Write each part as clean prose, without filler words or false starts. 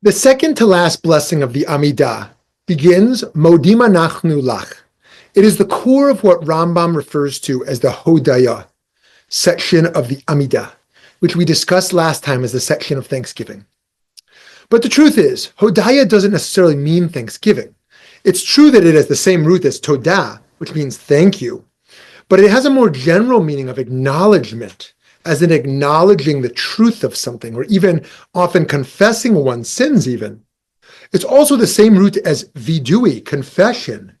The second to last blessing of the Amidah begins Modim anachnu lach. It is the core of what Rambam refers to as the Hodaya section of the Amidah, which we discussed last time as the section of Thanksgiving. But the truth is, Hodaya doesn't necessarily mean Thanksgiving. It's true that it has the same root as Todah, which means thank you, but it has a more general meaning of acknowledgement, as in acknowledging the truth of something, or even often confessing one's sins even. It's also the same root as vidui, confession.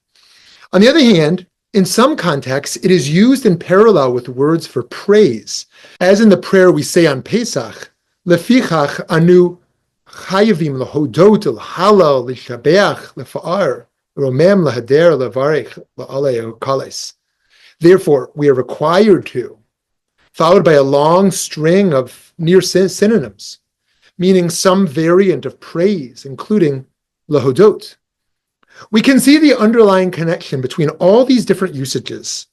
On the other hand, in some contexts, it is used in parallel with words for praise, as in the prayer we say on Pesach, Lefichach anu chayavim lehodot l'halal l'shabeach lefa'ar romem lehader levarech la'alei kales. Therefore, we are required to, followed by a long string of near synonyms, meaning some variant of praise, including lahodot. We can see the underlying connection between all these different usages.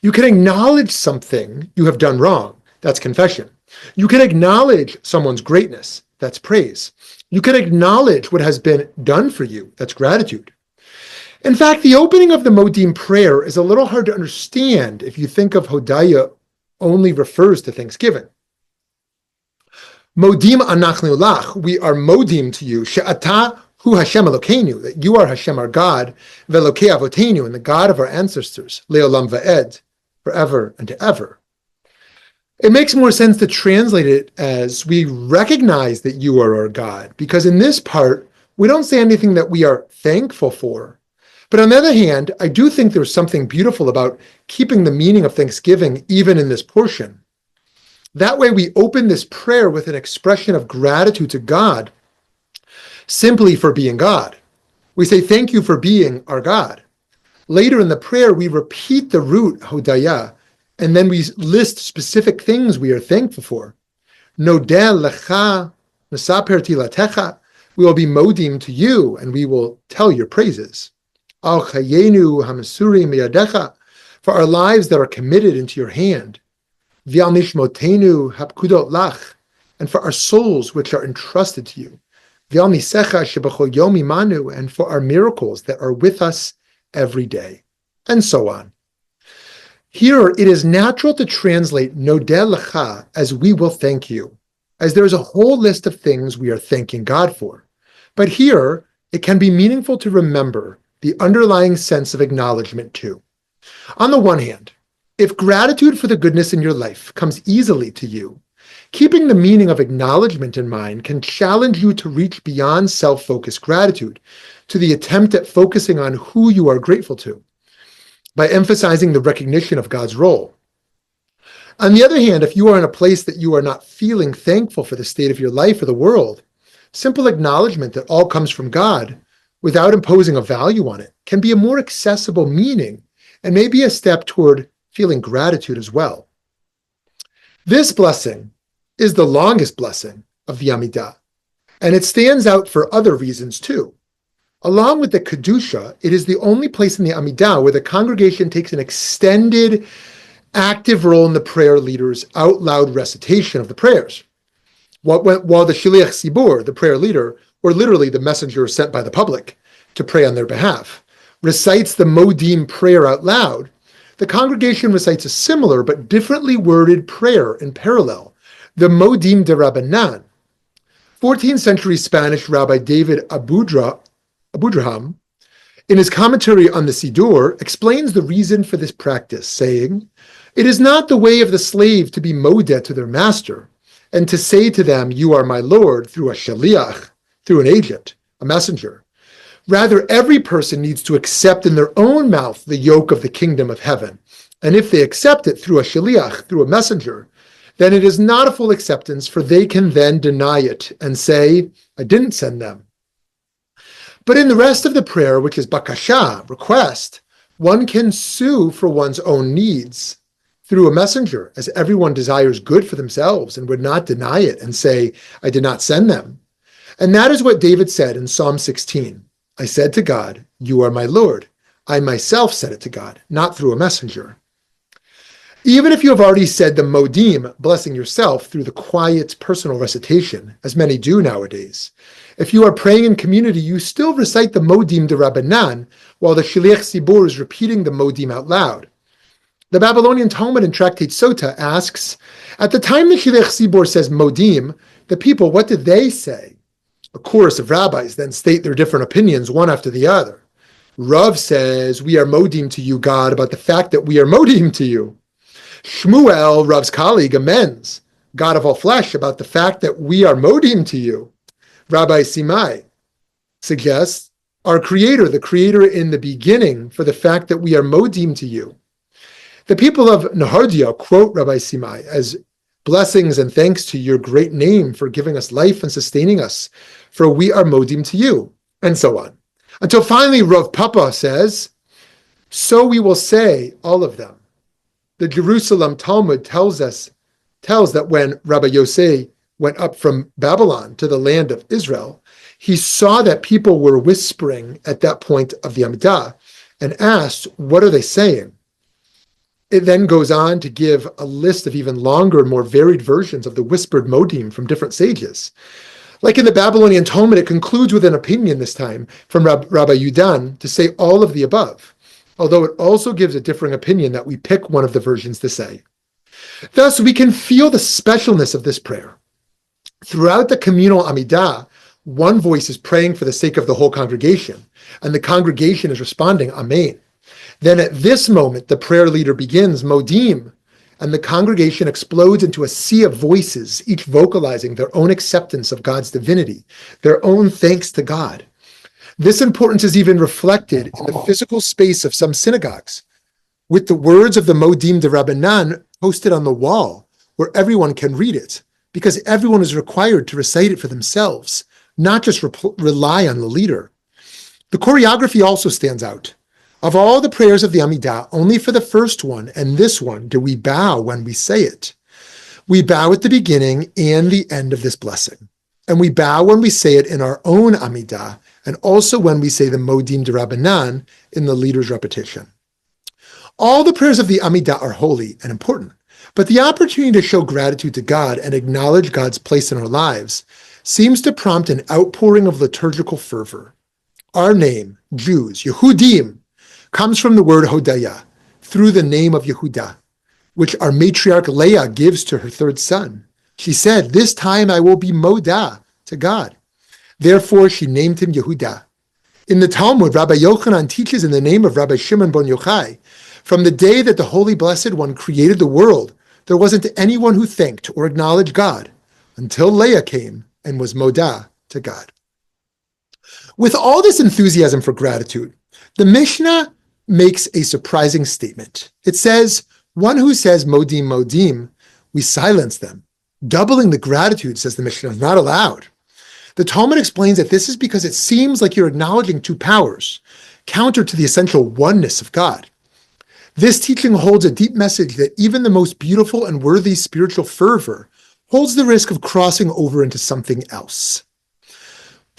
You can acknowledge something you have done wrong, that's confession. You can acknowledge someone's greatness, that's praise. You can acknowledge what has been done for you, that's gratitude. In fact, the opening of the Modim prayer is a little hard to understand if you think of Hodaya only refers to Thanksgiving. Modim anachnu lach, we are modim to you, she'ata hu Hashem Elokeinu, that you are Hashem our God, ve'elokei avoteinu, and the God of our ancestors, le'olam va'ed, forever and to ever. It makes more sense to translate it as we recognize that you are our God, because in this part, we don't say anything that we are thankful for. But on the other hand, I do think there's something beautiful about keeping the meaning of Thanksgiving even in this portion. That way we open this prayer with an expression of gratitude to God simply for being God. We say, thank you for being our God. Later in the prayer, we repeat the root Hodaya, and then we list specific things we are thankful for. Nodel lecha, nesaper tilatecha, we will be modim to you, and we will tell your praises. Al chayenu hamasurim miyadecha, for our lives that are committed into your hand. V'al nishmotenu hapkudot lach, and for our souls which are entrusted to you. V'al nisecha shebachol yom imanu, and for our miracles that are with us every day, and so on. Here, it is natural to translate nodel lecha as we will thank you, as there is a whole list of things we are thanking God for. But here, it can be meaningful to remember the underlying sense of acknowledgement too. On the one hand, if gratitude for the goodness in your life comes easily to you, keeping the meaning of acknowledgement in mind can challenge you to reach beyond self-focused gratitude to the attempt at focusing on who you are grateful to, by emphasizing the recognition of God's role. On the other hand, if you are in a place that you are not feeling thankful for the state of your life or the world, simple acknowledgement that all comes from God, without imposing a value on it, can be a more accessible meaning and maybe a step toward feeling gratitude as well. This blessing is the longest blessing of the Amidah, and it stands out for other reasons too. Along with the Kedusha, it is the only place in the Amidah where the congregation takes an extended, active role in the prayer leader's out loud recitation of the prayers. While the Shiliach Sibur, the prayer leader, or literally the messenger sent by the public to pray on their behalf, recites the Modim prayer out loud, the congregation recites a similar but differently worded prayer in parallel, the Modim de Rabbanan. 14th century Spanish Rabbi David Abudraham, in his commentary on the Siddur, explains the reason for this practice, saying, "It is not the way of the slave to be modeh to their master, and to say to them, 'You are my Lord,' through a shaliach, through an agent, a messenger. Rather, every person needs to accept in their own mouth the yoke of the kingdom of heaven. And if they accept it through a shaliach, through a messenger, then it is not a full acceptance, for they can then deny it and say, 'I didn't send them.' But in the rest of the prayer, which is bakasha, request, one can sue for one's own needs through a messenger, as everyone desires good for themselves and would not deny it and say, 'I did not send them.' And that is what David said in Psalm 16. 'I said to God, you are my Lord. I myself said it to God, not through a messenger.' Even if you have already said the Modim, blessing yourself through the quiet personal recitation, as many do nowadays, if you are praying in community, you still recite the Modim de Rabbanan, while the Shliach Tzibur is repeating the Modim out loud. The Babylonian Talmud in Tractate Sota asks, at the time the Shliach Tzibur says Modim, the people, what did they say? A chorus of rabbis then state their different opinions, one after the other. Rav says, we are Modim to you, God, about the fact that we are Modim to you. Shmuel, Rav's colleague, amends, God of all flesh, about the fact that we are Modim to you. Rabbi Simai suggests, our Creator, the Creator in the beginning, for the fact that we are Modim to you. The people of Nahardia quote Rabbi Simai as blessings and thanks to your great name for giving us life and sustaining us, for we are Modim to you, and so on. Until finally Rav Papa says, so we will say all of them. The Jerusalem Talmud tells that when Rabbi Yosei went up from Babylon to the land of Israel, he saw that people were whispering at that point of the Amidah and asked, what are they saying? It then goes on to give a list of even longer and more varied versions of the whispered Modim from different sages. Like in the Babylonian Talmud, it concludes with an opinion this time from Rabbi Yudan to say all of the above, although it also gives a differing opinion that we pick one of the versions to say. Thus, we can feel the specialness of this prayer. Throughout the communal Amidah, one voice is praying for the sake of the whole congregation, and the congregation is responding, Amen. Then at this moment, the prayer leader begins, Modim, and the congregation explodes into a sea of voices, each vocalizing their own acceptance of God's divinity, their own thanks to God. This importance is even reflected in the physical space of some synagogues, with the words of the Modim de Rabbanan posted on the wall, where everyone can read it, because everyone is required to recite it for themselves, not just rely on the leader. The choreography also stands out. Of all the prayers of the Amidah, only for the first one and this one do we bow when we say it. We bow at the beginning and the end of this blessing. And we bow when we say it in our own Amidah, and also when we say the Modim de Rabbanan in the leader's repetition. All the prayers of the Amidah are holy and important, but the opportunity to show gratitude to God and acknowledge God's place in our lives seems to prompt an outpouring of liturgical fervor. Our name, Jews, Yehudim, comes from the word Hodaya, through the name of Yehudah, which our matriarch Leah gives to her third son. She said, this time I will be Modah to God. Therefore she named him Yehudah. In the Talmud, Rabbi Yochanan teaches in the name of Rabbi Shimon ben Yochai, from the day that the Holy Blessed One created the world, there wasn't anyone who thanked or acknowledged God until Leah came and was Modah to God. With all this enthusiasm for gratitude, the Mishnah makes a surprising statement. It says, one who says Modim, Modim, we silence them. Doubling the gratitude, says the Mishnah, is not allowed. The Talmud explains that this is because it seems like you're acknowledging two powers, counter to the essential oneness of God. This teaching holds a deep message that even the most beautiful and worthy spiritual fervor holds the risk of crossing over into something else.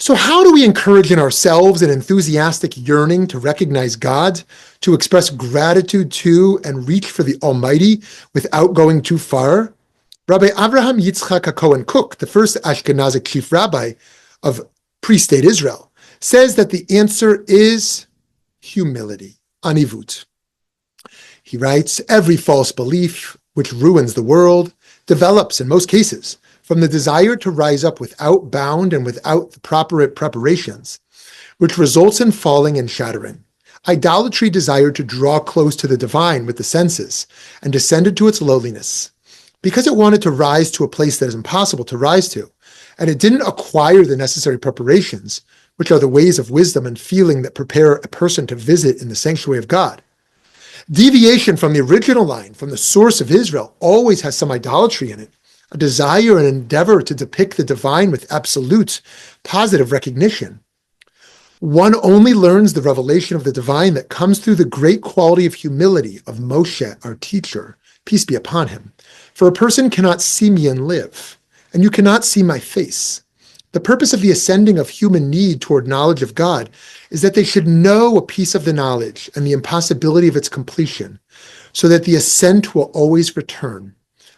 So how do we encourage in ourselves an enthusiastic yearning to recognize God, to express gratitude to and reach for the Almighty without going too far? Rabbi Avraham Yitzchak HaKohen Kook, the first Ashkenazic chief rabbi of pre-state Israel, says that the answer is humility, anivut. He writes, every false belief which ruins the world develops, in most cases, from the desire to rise up without bound and without the proper preparations, which results in falling and shattering. Idolatry desired to draw close to the divine with the senses and descended to its lowliness, because it wanted to rise to a place that is impossible to rise to, and it didn't acquire the necessary preparations, which are the ways of wisdom and feeling that prepare a person to visit in the sanctuary of God. Deviation from the original line, from the source of Israel, always has some idolatry in it, a desire and endeavor to depict the divine with absolute, positive recognition. One only learns the revelation of the divine that comes through the great quality of humility of Moshe, our teacher, peace be upon him. For a person cannot see me and live, and you cannot see my face. The purpose of the ascending of human need toward knowledge of God is that they should know a piece of the knowledge and the impossibility of its completion. so that the ascent will always return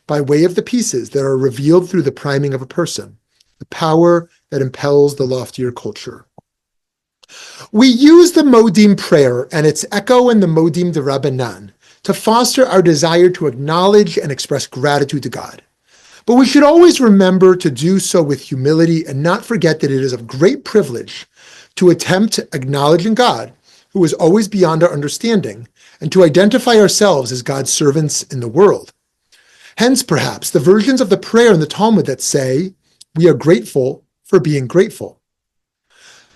by way of the pieces that are revealed through the priming of a person, the power that impels the loftier culture. We use the Modim prayer and its echo in the Modim de Rabbanan to foster our desire to acknowledge and express gratitude to God. But we should always remember to do so with humility and not forget that it is of great privilege to attempt acknowledging God, who is always beyond our understanding, and to identify ourselves as God's servants in the world. Hence, perhaps, the versions of the prayer in the Talmud that say, "We are grateful for being grateful."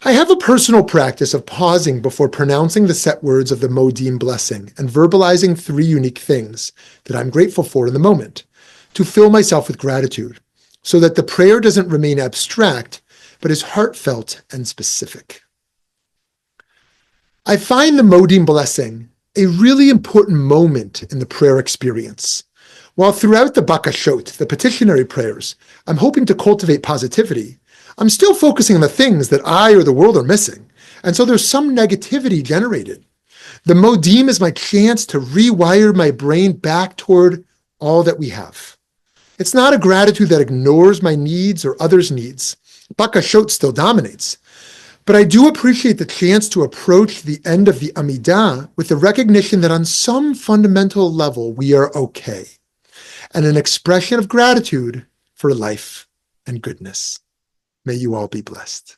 I have a personal practice of pausing before pronouncing the set words of the Modim blessing and verbalizing 3 unique things that I'm grateful for in the moment, to fill myself with gratitude, so that the prayer doesn't remain abstract, but is heartfelt and specific. I find the Modim blessing a really important moment in the prayer experience. While throughout the Bakashot, the petitionary prayers, I'm hoping to cultivate positivity, I'm still focusing on the things that I or the world are missing, and so there's some negativity generated. The Modim is my chance to rewire my brain back toward all that we have. It's not a gratitude that ignores my needs or others' needs. Bakashot still dominates. But I do appreciate the chance to approach the end of the Amidah with the recognition that on some fundamental level we are okay, and an expression of gratitude for life and goodness. May you all be blessed.